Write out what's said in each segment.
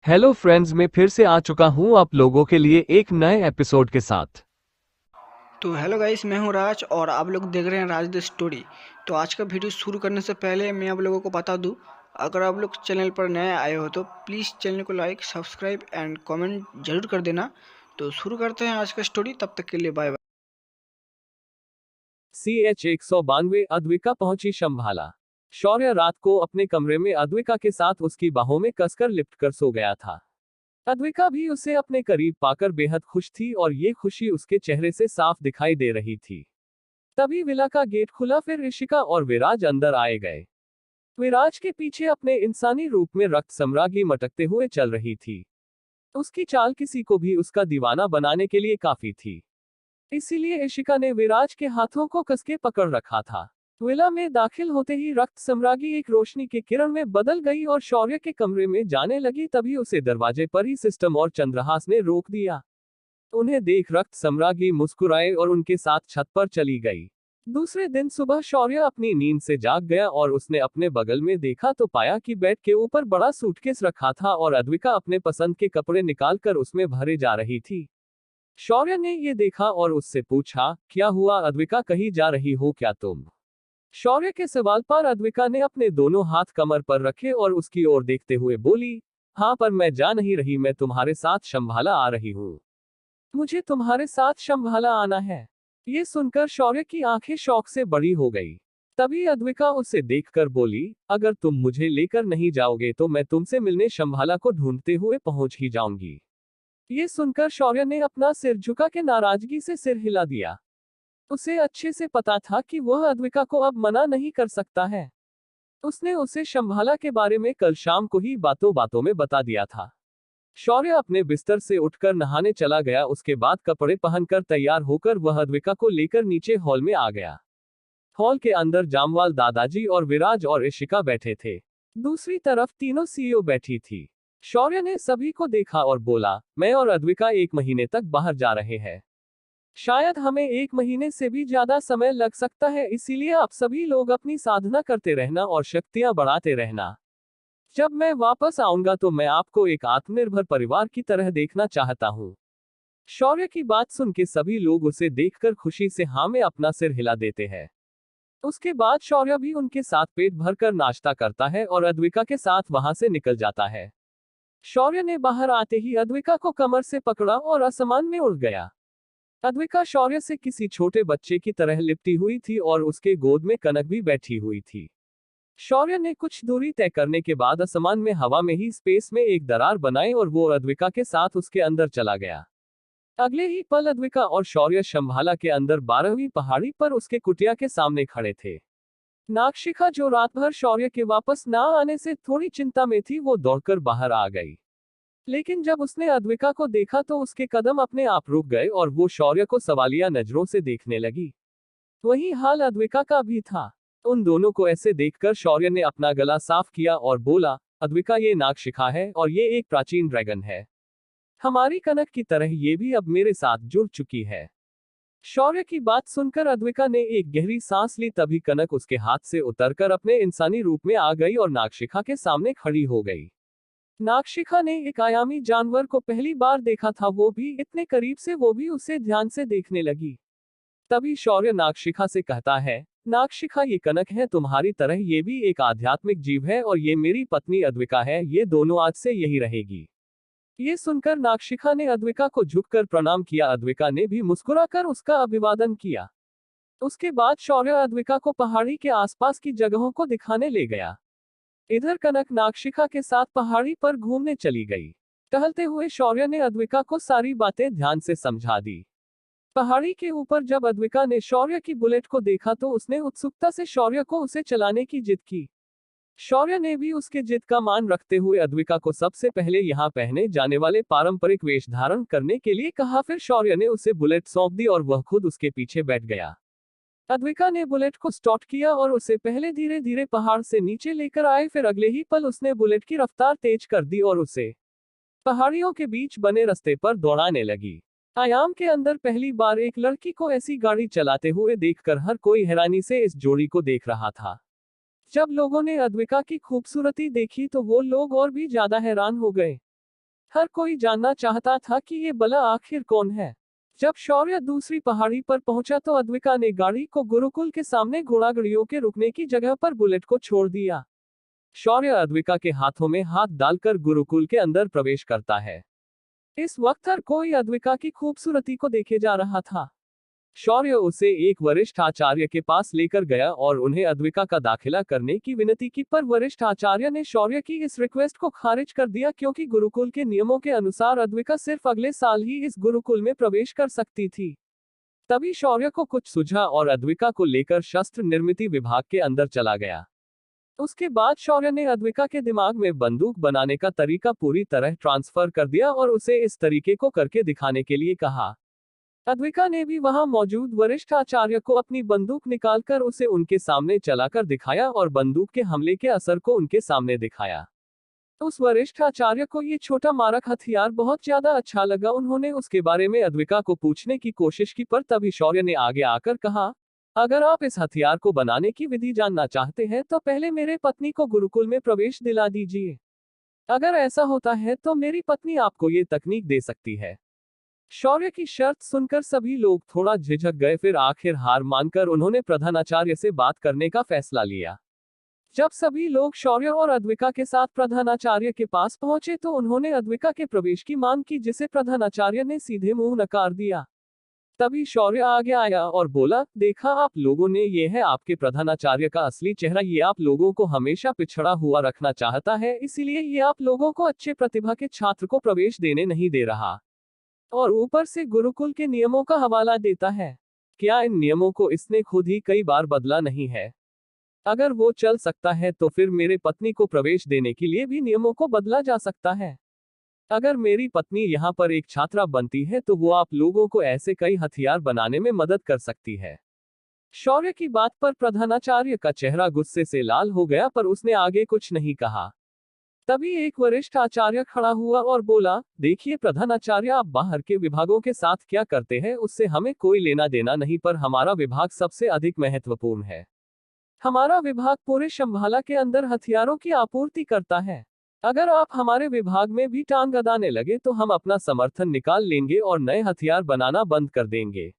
Hello friends, मैं फिर से आ चुका हूं आप लोगों के लिए एक नए एपिसोड के साथ। तो हेलो गाइस, मैं हूं राज और आप लोग देख रहे हैं राज द स्टोरी। तो आज का वीडियो शुरू करने से पहले मैं आप लोगों को बता दूं, अगर आप लोग चैनल पर नए आए हो तो प्लीज़ चैनल को लाइक, सब्सक्राइब एंड कमेंट जरूर कर देना। तो शुरू करते हैं आज का स्टोरी, तब तक के लिए बाय बाय। CH-192 अद्विका पहुंची शंभाला। शौर्य रात को अपने कमरे में अद्विका के साथ उसकी बाहों में कसकर लिपट कर सो गया था। अद्विका भी उसे अपने करीब पाकर बेहद खुश थी और ये खुशी उसके चेहरे से साफ दिखाई दे रही थी। तभी विला का गेट खुला, फिर ऋषिका और विराज अंदर आए गए। विराज के पीछे अपने इंसानी रूप में रक्त सम्राज्ञी मटकते हुए चल रही थी। उसकी चाल किसी को भी उसका दीवाना बनाने के लिए काफी थी। इसीलिए इशिका ने विराज के हाथों को कसके पकड़ रखा था। विला में दाखिल होते ही रक्त सम्राज्ञी एक रोशनी के किरण में बदल गई और शौर्य के कमरे में जाने लगी। तभी उसे दरवाजे पर ही सिस्टम और चंद्रहास ने रोक दिया। उन्हें देख रक्त सम्राज्ञी मुस्कुराए और उनके साथ छत पर चली गई। दूसरे दिन सुबह शौर्य अपनी नींद से जाग गया और उसने अपने बगल में देखा तो पाया कि बेड के ऊपर बड़ा सूटकेस रखा था और अद्विका अपने पसंद के कपड़े निकालकर उसमें भरे जा रही थी। शौर्य ने ये देखा और उससे पूछा, क्या हुआ अद्विका, कहीं जा रही हो क्या तुम? शौर्य के सवाल पर अद्विका ने अपने दोनों हाथ कमर पर रखे और उसकी ओर देखते हुए बोली, हाँ पर मैं जा नहीं रही, मैं तुम्हारे साथ शंभाला आ रही हूँ। मुझे तुम्हारे साथ शंभाला आना है। ये सुनकर शौर्य की आंखें शौक से बड़ी हो गई। तभी अद्विका उसे देखकर बोली, अगर तुम मुझे लेकर नहीं जाओगे तो मैं तुमसे मिलने शंभाला को ढूंढते हुए पहुंच ही जाऊंगी। ये सुनकर शौर्य ने अपना सिर झुका के नाराजगी से सिर हिला दिया। उसे अच्छे से पता था कि वह अद्विका को अब मना नहीं कर सकता है। उसने उसे शंभाला के बारे में कल शाम को ही बातों बातों में बता दिया था। शौर्य अपने बिस्तर से उठकर नहाने चला गया। उसके बाद कपड़े पहनकर तैयार होकर वह अद्विका को लेकर नीचे हॉल में आ गया। हॉल के अंदर जामवाल दादाजी और विराज और इशिका बैठे थे। दूसरी तरफ तीनों सीईओ बैठी थी। शौर्य ने सभी को देखा और बोला, मैं और अद्विका 1 महीने तक बाहर जा रहे हैं। शायद हमें 1 महीने से भी ज्यादा समय लग सकता है, इसीलिए आप सभी लोग अपनी साधना करते रहना और शक्तियां बढ़ाते रहना। जब मैं वापस आऊंगा तो मैं आपको एक आत्मनिर्भर परिवार की तरह देखना चाहता हूँ। शौर्य की बात सुन के सभी लोग उसे देखकर खुशी से हाँ में अपना सिर हिला देते हैं। उसके बाद शौर्य भी उनके साथ पेट भरकर नाश्ता करता है और अद्विका के साथ वहां से निकल जाता है। शौर्य ने बाहर आते ही अद्विका को कमर से पकड़ा और आसमान में उड़ गया। अद्विका शौर्य से किसी छोटे बच्चे की तरह लिपटी हुई थी और उसके गोद में कनक भी बैठी हुई थी। शौर्य ने कुछ दूरी तय करने के बाद आसमान में हवा में ही स्पेस में एक दरार बनाई और वो अद्विका के साथ उसके अंदर चला गया। अगले ही पल अद्विका और शौर्य शंभाला के अंदर 12वीं पहाड़ी पर उसके कुटिया के सामने खड़े थे। नागशिखा, जो रात भर शौर्य के वापस ना आने से थोड़ी चिंता में थी, वो दौड़कर बाहर आ गई। लेकिन जब उसने अद्विका को देखा तो उसके कदम अपने आप रुक गए और वो शौर्य को सवालिया नजरों से देखने लगी। वही हाल अद्विका का भी था। उन दोनों को ऐसे देखकर शौर्य ने अपना गला साफ किया और बोला, अद्विका, ये नागशिखा है और ये एक प्राचीन ड्रैगन है। हमारी कनक की तरह ये भी अब मेरे साथ जुड़ चुकी है। शौर्य की बात सुनकर अद्विका ने एक गहरी सांस ली। तभी कनक उसके हाथ से उतरकर अपने इंसानी रूप में आ गई और नागशिखा के सामने खड़ी हो गई। नागशिखा ने एक आयामी जानवर को पहली बार देखा था, वो भी इतने करीब से, वो भी उसे ध्यान से देखने लगी। तभी शौर्य नागशिखा से कहता है, नागशिखा, ये कनक है तुम्हारी तरह, ये भी एक आध्यात्मिक जीव है और ये मेरी पत्नी अद्विका है, ये दोनों आज से यही रहेगी। ये सुनकर नागशिखा ने अद्विका को झुककर प्रणाम किया। अद्विका ने भी मुस्कुराकर उसका अभिवादन किया। उसके बाद शौर्य अद्विका को पहाड़ी के आसपास की जगहों को दिखाने ले गया। इधर कनक नागशिखा के साथ पहाड़ी पर घूमने चली गई। टहलते हुए शौर्य ने अद्विका को सारी बातें ध्यान से समझा दी। पहाड़ी के ऊपर जब अद्विका ने शौर्य की बुलेट को देखा तो उसने उत्सुकता से शौर्य को उसे चलाने की जिद की। शौर्य ने भी उसके जिद का मान रखते हुए अद्विका को सबसे पहले यहाँ पहने जाने वाले पारंपरिक वेश धारण करने के लिए कहा। फिर शौर्य ने उसे बुलेट सौंप दी और वह खुद उसके पीछे बैठ गया। अद्विका ने बुलेट को स्टार्ट किया और उसे पहले धीरे धीरे पहाड़ से नीचे लेकर आए, फिर अगले ही पल उसने बुलेट की रफ्तार तेज कर दी और उसे पहाड़ियों के बीच बने रास्ते पर दौड़ाने लगी। आयाम के अंदर पहली बार एक लड़की को ऐसी गाड़ी चलाते हुए देखकर हर कोई हैरानी से इस जोड़ी को देख रहा था। जब लोगों ने अद्विका की खूबसूरती देखी तो वो लोग और भी ज्यादा हैरान हो गए। हर कोई जानना चाहता था कि ये बला आखिर कौन है। जब शौर्य दूसरी पहाड़ी पर पहुंचा तो अद्विका ने गाड़ी को गुरुकुल के सामने घोड़ागाड़ियों के रुकने की जगह पर बुलेट को छोड़ दिया। शौर्य अद्विका के हाथों में हाथ डालकर गुरुकुल के अंदर प्रवेश करता है। इस वक्त हर कोई अद्विका की खूबसूरती को देखे जा रहा था। शौर्य उसे एक वरिष्ठ आचार्य के पास लेकर गया और उन्हें अद्विका का दाखिला करने की विनती की, पर वरिष्ठ आचार्य ने शौर्य की इस रिक्वेस्ट को खारिज कर दिया क्योंकि गुरुकुल के नियमों के अनुसार अद्विका सिर्फ अगले साल ही इस गुरुकुल में प्रवेश कर सकती थी। तभी शौर्य को कुछ सूझा और अद्विका को लेकर शस्त्र निर्मित विभाग के अंदर चला गया। उसके बाद शौर्य ने अद्विका के दिमाग में बंदूक बनाने का तरीका पूरी तरह ट्रांसफर कर दिया और उसे इस तरीके को करके दिखाने के लिए कहा। अद्विका ने भी वहां मौजूद वरिष्ठ आचार्य को अपनी बंदूक निकालकर उसे उनके सामने चलाकर दिखाया और बंदूक के हमले के असर को उनके सामने दिखाया। उस वरिष्ठ आचार्य को ये छोटा मारक हथियार बहुत ज्यादा अच्छा लगा। उन्होंने उसके बारे में अद्विका को पूछने की कोशिश की, पर तभी शौर्य ने आगे आकर कहा, अगर आप इस हथियार को बनाने की विधि जानना चाहते हैं तो पहले मेरे पत्नी को गुरुकुल में प्रवेश दिला दीजिए। अगर ऐसा होता है तो मेरी पत्नी आपको ये तकनीक दे सकती है। शौर्य की शर्त सुनकर सभी लोग थोड़ा झिझक गए, फिर आखिर हार मानकर उन्होंने प्रधानाचार्य से बात करने का फैसला लिया। जब सभी लोग शौर्य और अद्विका के साथ प्रधानाचार्य के पास पहुंचे तो उन्होंने अद्विका के प्रवेश की मांग की, जिसे प्रधानाचार्य ने सीधे मुंह नकार दिया। तभी शौर्य आगे आया और बोला, देखा आप लोगों ने, ये है आपके प्रधानाचार्य का असली चेहरा। ये आप लोगों को हमेशा पिछड़ा हुआ रखना चाहता है, इसीलिए ये आप लोगों को अच्छे प्रतिभा के छात्र को प्रवेश देने नहीं दे रहा और ऊपर से गुरुकुल के नियमों का हवाला देता है। क्या इन नियमों को इसने खुद ही कई बार बदला नहीं है? अगर वो चल सकता है तो फिर मेरे पत्नी को प्रवेश देने के लिए भी नियमों को बदला जा सकता है। अगर मेरी पत्नी यहाँ पर एक छात्रा बनती है तो वो आप लोगों को ऐसे कई हथियार बनाने में मदद कर सकती है। शौर्य की बात पर प्रधानाचार्य का चेहरा गुस्से से लाल हो गया, पर उसने आगे कुछ नहीं कहा। तभी एक वरिष्ठ आचार्य खड़ा हुआ और बोला, देखिए प्रधानाचार्य, आप बाहर के विभागों के साथ क्या करते हैं उससे हमें कोई लेना देना नहीं, पर हमारा विभाग सबसे अधिक महत्वपूर्ण है। हमारा विभाग पूरे शंभाला के अंदर हथियारों की आपूर्ति करता है। अगर आप हमारे विभाग में भी टांग अड़ाने लगे तो हम अपना समर्थन निकाल लेंगे और नए हथियार बनाना बंद कर देंगे।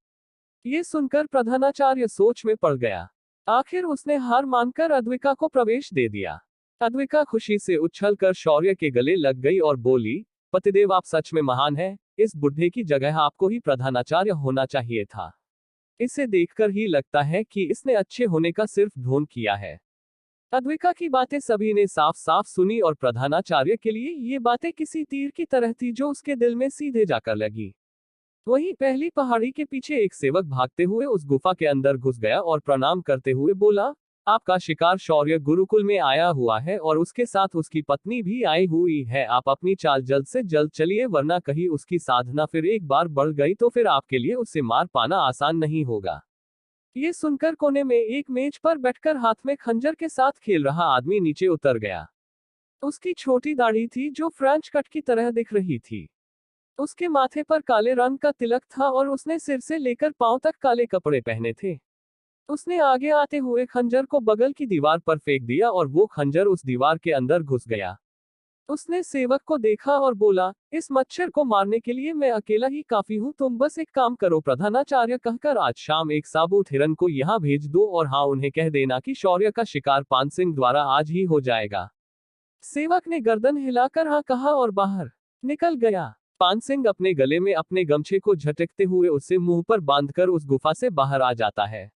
ये सुनकर प्रधानाचार्य सोच में पड़ गया। आखिर उसने हार मानकर अद्विका को प्रवेश दे दिया। अद्विका खुशी से उछलकर शौर्य के गले लग गई और बोली, पतिदेव आप सच में महान हैं, इस बुढ़े की जगह आपको ही प्रधानाचार्य होना चाहिए था। इसे देखकर ही लगता है कि इसने अच्छे होने का सिर्फ ढोंग किया है। अद्विका की बातें सभी ने साफ साफ सुनी और प्रधानाचार्य के लिए ये बातें किसी तीर की तरह थी जो उसके दिल में सीधे जाकर लगी। वहीं पहली पहाड़ी के पीछे एक सेवक भागते हुए उस गुफा के अंदर घुस गया और प्रणाम करते हुए बोला, आपका शिकार शौर्य गुरुकुल में आया हुआ है और उसके साथ उसकी पत्नी भी आई हुई है। आप अपनी चाल जल्द से जल्द चलिए, वरना कहीं उसकी साधना फिर एक बार बढ़ गई तो फिर आपके लिए उसे मार पाना आसान नहीं होगा। ये सुनकर कोने में एक मेज पर बैठकर हाथ में खंजर के साथ खेल रहा आदमी नीचे उतर गया। उसकी छोटी दाढ़ी थी जो फ्रेंच कट की तरह दिख रही थी। उसके माथे पर काले रंग का तिलक था और उसने सिर से लेकर पांव तक काले कपड़े पहने थे। उसने आगे आते हुए खंजर को बगल की दीवार पर फेंक दिया और वो खंजर उस दीवार के अंदर घुस गया। उसने सेवक को देखा और बोला, इस मच्छर को मारने के लिए मैं अकेला ही काफी हूँ, तुम बस एक काम करो प्रधानाचार्य कहकर आज शाम एक साबुत हिरन को यहाँ भेज दो और हाँ, उन्हें कह देना कि शौर्य का शिकार पानसिंह द्वारा आज ही हो जाएगा। सेवक ने गर्दन हिलाकर हाँ कहा और बाहर निकल गया। पानसिंह अपने गले में अपने गमछे को झटकते हुए उसे मुंह पर बांधकर उस गुफा से बाहर आ जाता है।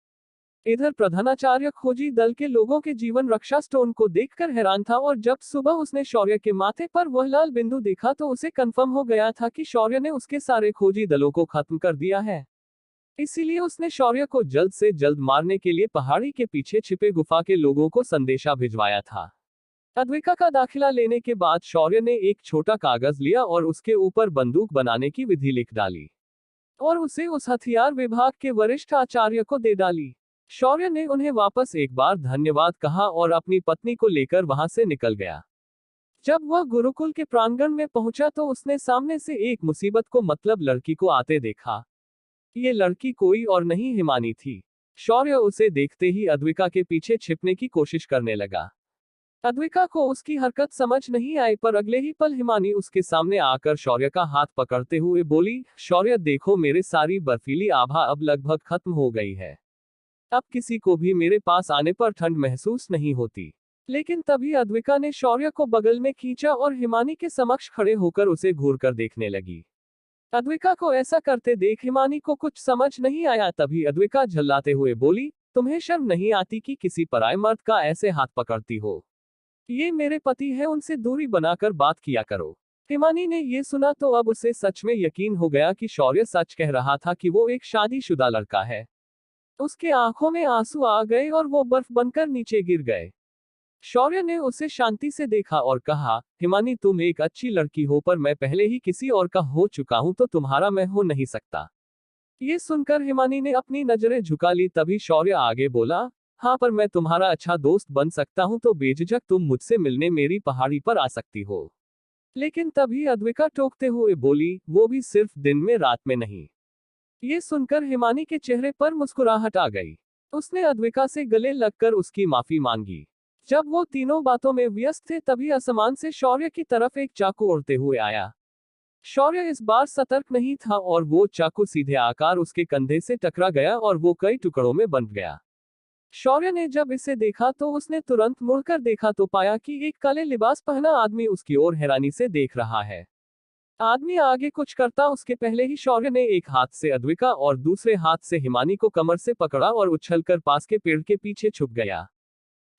इधर प्रधानाचार्य खोजी दल के लोगों के जीवन रक्षा स्टोन को देखकर हैरान था और जब सुबह उसने शौर्य के माथे पर वह लाल बिंदु देखा तो उसे कंफर्म हो गया था कि शौर्य ने उसके सारे खोजी दलों को खत्म कर दिया है। इसीलिए उसने शौर्य को जल्द से जल्द मारने के लिए पहाड़ी के पीछे छिपे गुफा के लोगों को संदेशा भिजवाया था। अद्विका का दाखिला लेने के बाद शौर्य ने एक छोटा कागज लिया और उसके ऊपर बंदूक बनाने की विधि लिख डाली और उसे उस हथियार विभाग के वरिष्ठ आचार्य को दे डाली। शौर्य ने उन्हें वापस एक बार धन्यवाद कहा और अपनी पत्नी को लेकर वहां से निकल गया। जब वह गुरुकुल के प्रांगण में पहुंचा तो उसने सामने से एक मुसीबत को मतलब लड़की को आते देखा। ये लड़की कोई और नहीं हिमानी थी। शौर्य उसे देखते ही अद्विका के पीछे छिपने की कोशिश करने लगा। अद्विका को उसकी हरकत समझ नहीं आई, पर अगले ही पल हिमानी उसके सामने आकर शौर्य का हाथ पकड़ते हुए बोली, शौर्य देखो, मेरे सारी बर्फीली आभा अब लगभग खत्म हो गई है। अब किसी को भी मेरे पास आने पर ठंड महसूस नहीं होती। लेकिन तभी अद्विका ने शौर्य को बगल में खींचा और हिमानी के समक्ष खड़े होकर उसे घूरकर देखने लगी। अद्विका को ऐसा करते देख हिमानी को कुछ समझ नहीं आया। तभी अद्विका झल्लाते हुए बोली, तुम्हें शर्म नहीं आती कि किसी पराये मर्द का ऐसे हाथ पकड़ती हो? ये मेरे पति है, उनसे दूरी बनाकर बात किया करो। हिमानी ने ये सुना तो अब उसे सच में यकीन हो गया कि शौर्य सच कह रहा था कि वो एक शादीशुदा लड़का है। उसके आंखों में आंसू आ गए और वो बर्फ बनकर नीचे गिर गए। शौर्य ने उसे शांति से देखा और कहा, हिमानी तुम एक अच्छी लड़की हो, पर मैं पहले ही किसी और का हो चुका हूं, तो तुम्हारा मैं हो नहीं सकता। ये सुनकर हिमानी ने अपनी नजरें झुका ली। तभी शौर्य आगे बोला, हाँ, पर मैं तुम्हारा अच्छा दोस्त बन सकता हूं, तो बेझिझक तुम मुझसे मिलने मेरी पहाड़ी पर आ सकती हो। लेकिन तभी अद्विका टोकते हुए बोली, वो भी सिर्फ दिन में, रात में नहीं। ये सुनकर हिमानी के चेहरे पर मुस्कुराहट आ गई। उसने अद्विका से गले लगकर उसकी माफी मांगी। जब वो तीनों बातों में व्यस्त थे तभी आसमान से शौर्य की तरफ एक चाकू उड़ते हुए आया। शौर्य इस बार सतर्क नहीं था और वो चाकू सीधे आकर उसके कंधे से टकरा गया और वो कई टुकड़ों में बंट गया। शौर्य ने जब इसे देखा तो उसने तुरंत मुड़कर देखा तो पाया कि एक काले लिबास पहना आदमी उसकी ओर हैरानी से देख रहा है। आदमी आगे कुछ करता उसके पहले ही शौर्य ने एक हाथ से अद्विका और दूसरे हाथ से हिमानी को कमर से पकड़ा और उछलकर पास के पेड़ के पीछे छुप गया।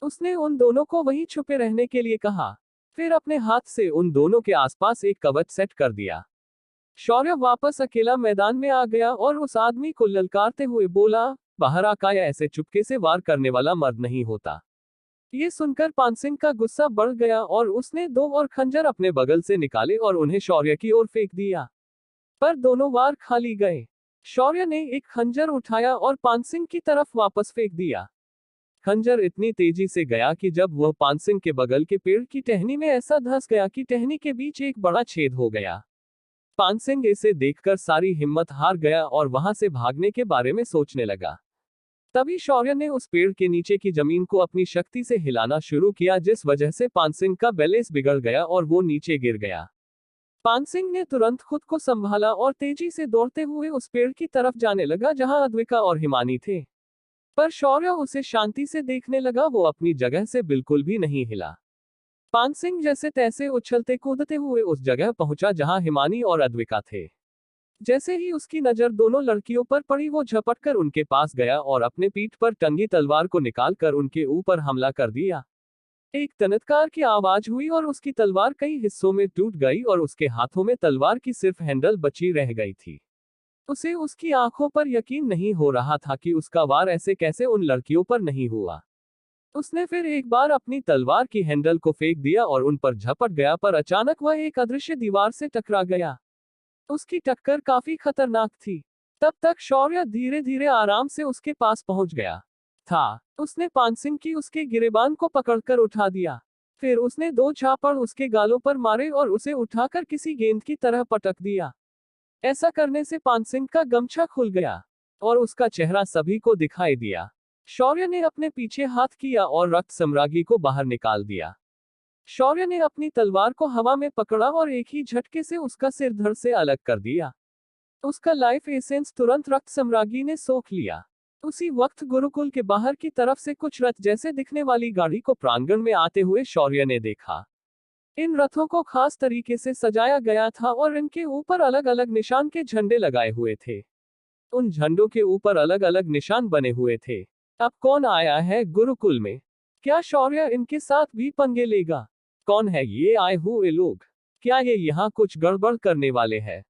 उसने उन दोनों को वहीं छुपे रहने के लिए कहा, फिर अपने हाथ से उन दोनों के आसपास एक कवच सेट कर दिया। शौर्य वापस अकेला मैदान में आ गया और उस आदमी को ललकारते हुए बोला, बाहर आकर ऐसे चुपके से वार करने वाला मर्द नहीं होता। ये सुनकर पानसिंह का गुस्सा बढ़ गया और उसने 2 और खंजर अपने बगल से निकाले और उन्हें शौर्य की ओर फेंक दिया। पर दोनों वार खाली गए। शौर्य ने एक खंजर उठाया और पानसिंह की तरफ वापस फेंक दिया। खंजर इतनी तेजी से गया कि जब वह पानसिंह के बगल के पेड़ की टहनी में ऐसा धंस गया कि टहनी के बीच एक बड़ा छेद हो गया। पानसिंह इसे देखकर सारी हिम्मत हार गया और वहां से भागने के बारे में सोचने लगा। तभी शौर्य ने उस पेड़ के नीचे की जमीन को अपनी शक्ति से हिलाना शुरू किया, जिस वजह से पानसिंह का बैलेंस बिगड़ गया और वो नीचे गिर गया। पानसिंह ने तुरंत खुद को संभाला और तेजी से दौड़ते हुए उस पेड़ की तरफ जाने लगा जहां अद्विका और हिमानी थे। पर शौर्य उसे शांति से देखने लगा, वो अपनी जगह से बिल्कुल भी नहीं हिला। पानसिंह जैसे तैसे उछलते कूदते हुए उस जगह पहुंचा जहां हिमानी और अद्विका थे। जैसे ही उसकी नजर दोनों लड़कियों पर पड़ी, वो झपटकर उनके पास गया और अपने पीठ पर टंगी तलवार को निकालकर उनके ऊपर हमला कर दिया। एक तनत्कार की आवाज हुई और उसकी तलवार कई हिस्सों में टूट गई और उसके हाथों में तलवार की सिर्फ हैंडल बची रह गई थी। उसे उसकी आंखों पर यकीन नहीं हो रहा था कि उसका वार ऐसे कैसे उन लड़कियों पर नहीं हुआ। उसने फिर एक बार अपनी तलवार की हैंडल को फेंक दिया और उन पर झपट गया, पर अचानक वह एक अदृश्य दीवार से टकरा गया। उसकी टक्कर काफी खतरनाक थी। तब तक शौर्य धीरे धीरे आराम से उसके पास पहुंच गया था। उसने पानसिंह की उसके गिरेबान को पकड़कर उठा दिया। फिर उसने 2 झापड़ उसके गालों पर मारे और उसे उठाकर किसी गेंद की तरह पटक दिया। ऐसा करने से पानसिंह का गमछा खुल गया और उसका चेहरा सभी को दिखाई दिया। शौर्य ने अपने पीछे हाथ किया और रक्त सम्राज्ञी को बाहर निकाल दिया। शौर्य ने अपनी तलवार को हवा में पकड़ा और एक ही झटके से उसका सिर धड़ से अलग कर दिया। उसका लाइफ एसेंस तुरंत रक्त सम्राज्ञी ने सोख लिया। उसी वक्त गुरुकुल के बाहर की तरफ से कुछ रथ जैसे दिखने वाली गाड़ी को प्रांगण में आते हुए शौर्य ने देखा। इन रथों को खास तरीके से सजाया गया था और इनके ऊपर अलग अलग निशान के झंडे लगाए हुए थे। उन झंडों के ऊपर अलग अलग निशान बने हुए थे। अब कौन आया है गुरुकुल में? क्या शौर्य इनके साथ भी पंगे लेगा? कौन है ये आए हुए लोग? क्या ये यहाँ कुछ गड़बड़ करने वाले हैं?